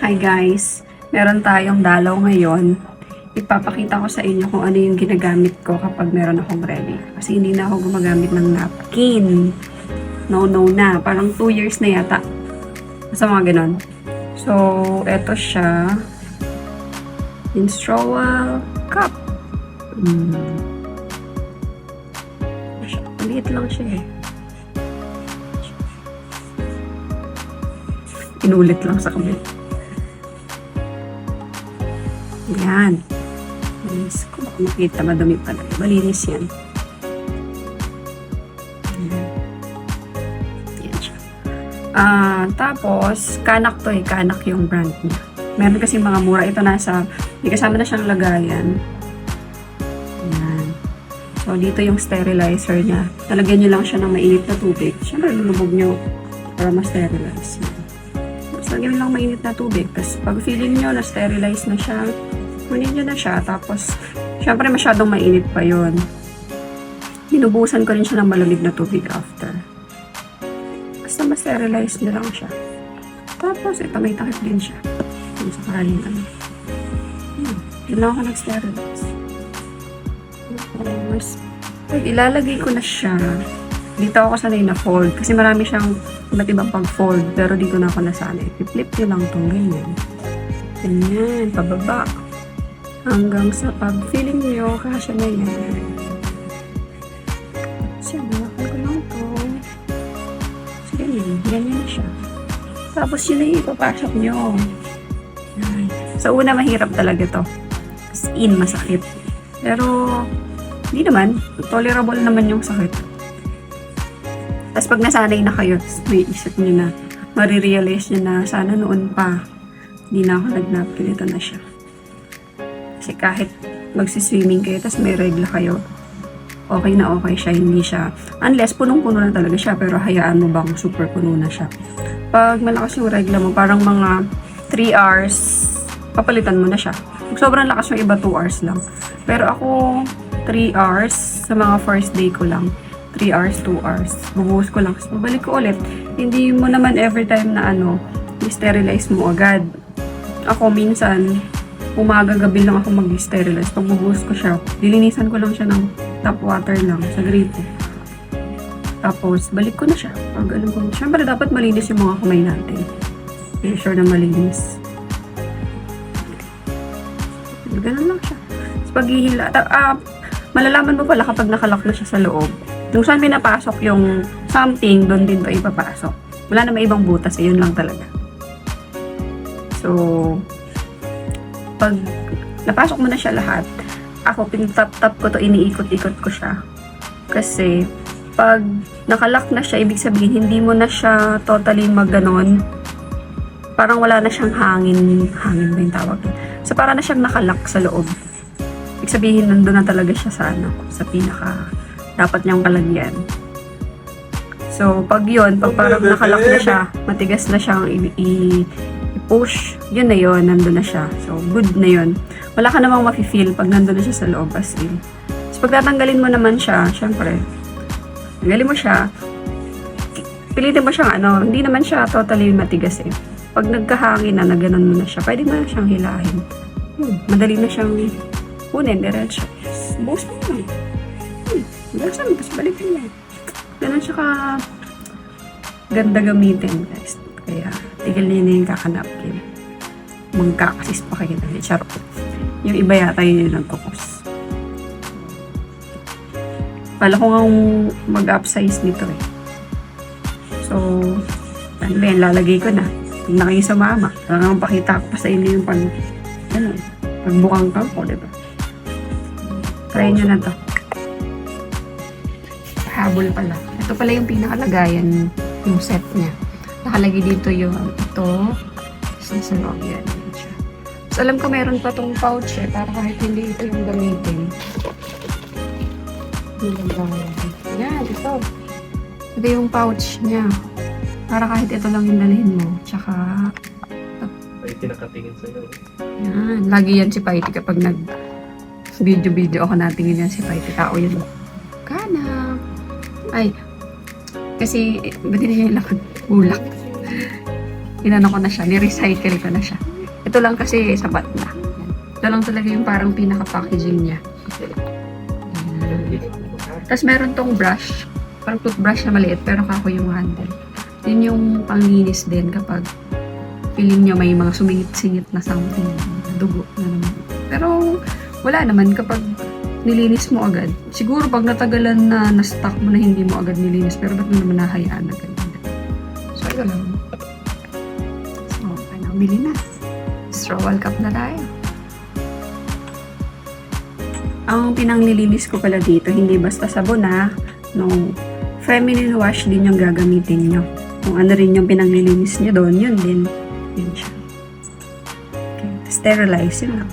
Hi guys, meron tayong dalaw ngayon. Ipapakita ko sa inyo kung ano yung ginagamit ko kapag meron akong ready. Kasi hindi na ako gumagamit ng napkin. No na. Parang 2 years na yata. Basta mga ganon. So, eto siya. Menstrual cup. Maliit lang siya eh. Inulit lang sa kabit. Yan. Malinis ko. Baka makita, madumi pa na. Malinis yan. Yan siya. Tapos, Kanak to eh. Kanak yung brand niya. Meron kasi mga mura. Ito nasa, may kasama na siyang lagayan. Yan. So, dito yung sterilizer niya. Talagyan nyo lang siya ng mainit na tubig. Siyempre, lulubog nyo para ma-sterilize. Tapos, lagyan lang mainit na tubig. Tapos, pag feeling nyo na sterilize na siya, kunin nyo na siya. Tapos, syempre masyadong mainit pa yon. Binubusan ko rin siya ng malamig na tubig after. Basta ma-sterilize na lang siya. Tapos, ito may takip din siya. Kung sakaling ano. Yun lang ako nag-sterilize. Tapos, ilalagay ko na siya. Dito ako sanay na fold. Kasi marami siyang iba't ibang pag-fold. Pero dito na ako nasanay. I-flip nyo lang itong ganyan. Ganyan, pababa. Hanggang sa pag-feeling nyo, kasya na yan. Siya, nalakal ko lang ito. So, ganyan na siya. Tapos, yun na yung ipapasok nyo. Yan. Sa una, mahirap talaga to. As in, masakit. Pero, hindi naman. Tolerable naman yung sakit. Tapos, pag nasanay na kayo, may isip nyo na, marirealize nyo na, sana noon pa, hindi na ako nag-napkin, ito na siya. Kasi kahit magsiswimming kayo, tapos may regla kayo, okay na okay siya, hindi siya, unless punong-puno na talaga siya, pero hayaan mo bang super puno na siya. Pag malakas yung regla mo, parang mga 3 hours, papalitan mo na siya. Pag sobrang lakas yung iba, 2 hours lang. Pero ako, 3 hours, sa mga first day ko lang, 3 hours, 2 hours. Bubuhos ko lang, tapos babalik ko ulit. Hindi mo naman every time na i-sterilize mo agad. Ako minsan, umaga-gabi lang ako mag-sterilize. Pag bubuhos ko siya, dilinisan ko lang siya ng tap water lang sa gripo. Tapos, balik ko na siya. Pag alam ko, syempre dapat malinis yung mga kamay natin. Make sure na malinis. Ganun lang siya. Tapos, paghihila, malalaman mo pala kapag nakalock na siya sa loob. Kung saan pinapasok yung something, doon din to ipapasok. Wala na may ibang butas, yun lang talaga. So, pag napasok mo na siya lahat, ako pinatap-tap ko to, iniikot-ikot ko siya. Kasi, pag nakalock na siya, ibig sabihin, hindi mo na siya totally magganon. Parang wala na siyang hangin ba yung tawag? So, parang na siyang nakalock sa loob. Ibig sabihin, nandun na talaga siya sa pinaka dapat niyang palagyan. So, pag yun, pag parang nakalock na siya, matigas na siyang push, yun na yun, nandun na siya. So, good na yun. Wala ka namang mafe-feel pag nandun na siya sa loob as in. So, pag tatanggalin mo naman siya, syempre, tanggalin mo siya, pilitin mo siyang hindi naman siya totally matigas eh. Pag nagkahangin na ganon mo na siya, pwede mo na siyang hilahin. Madali na siyang kunin, diretso. Buhos mo lang. Bulasan, tapos balikin mo. Ganon siya ka ganda gamitin, guys. Kaya, tigil niyo na yung kakanapkin. Magkakasis pa kayo na. Charot. Yung iba yata yun yung nagkukos. Pala ko nga mag-upsize nito eh. So, ano ba yan? Lalagay ko na. Huwag na kayo sumama. Parang pakita ko pa sa inyo yung pagbukang ko, diba? Try nyo na to. Habol pala. Ito pala yung pinakalagayan yung set niya. Nakalagay dito yung ito. Sa loob yan. So, alam ko meron pa tong pouch eh. Para kahit hindi ito yung gamitin. Yan, ito. Ito yung pouch niya. Para kahit ito lang yung dalhin mo. Tsaka, May pinakatingin sa'yo. yan. Lagi yan si Paiti kapag video ako natingin yan si Paiti. Tao yun. Kana. Ay, kasi, ba't hindi niya lang ulak? inano ko na siya, ni-recycle ko na siya. Ito lang kasi sapat na. Ito lang talaga yung parang pinaka-packaging niya. Tapos meron tong brush. Parang toothbrush na maliit, pero kako yung handle. Yun yung panglinis din kapag feeling nyo may mga sumingit-singit na something, dugo na naman. Pero wala naman kapag nilinis mo agad. Siguro pag natagalan na na-stuck mo na hindi mo agad nilinis, pero ba't mo naman nahayaan agad? So, ito lang. So, ano, bili na. Straw cup na tayo. Ang pinanglilinis ko pala dito, hindi basta sabon na, no, feminine wash din yung gagamitin nyo. Kung ano rin yung pinanglilinis nyo doon, yun din. Yun siya. Okay, sterilize yun lang.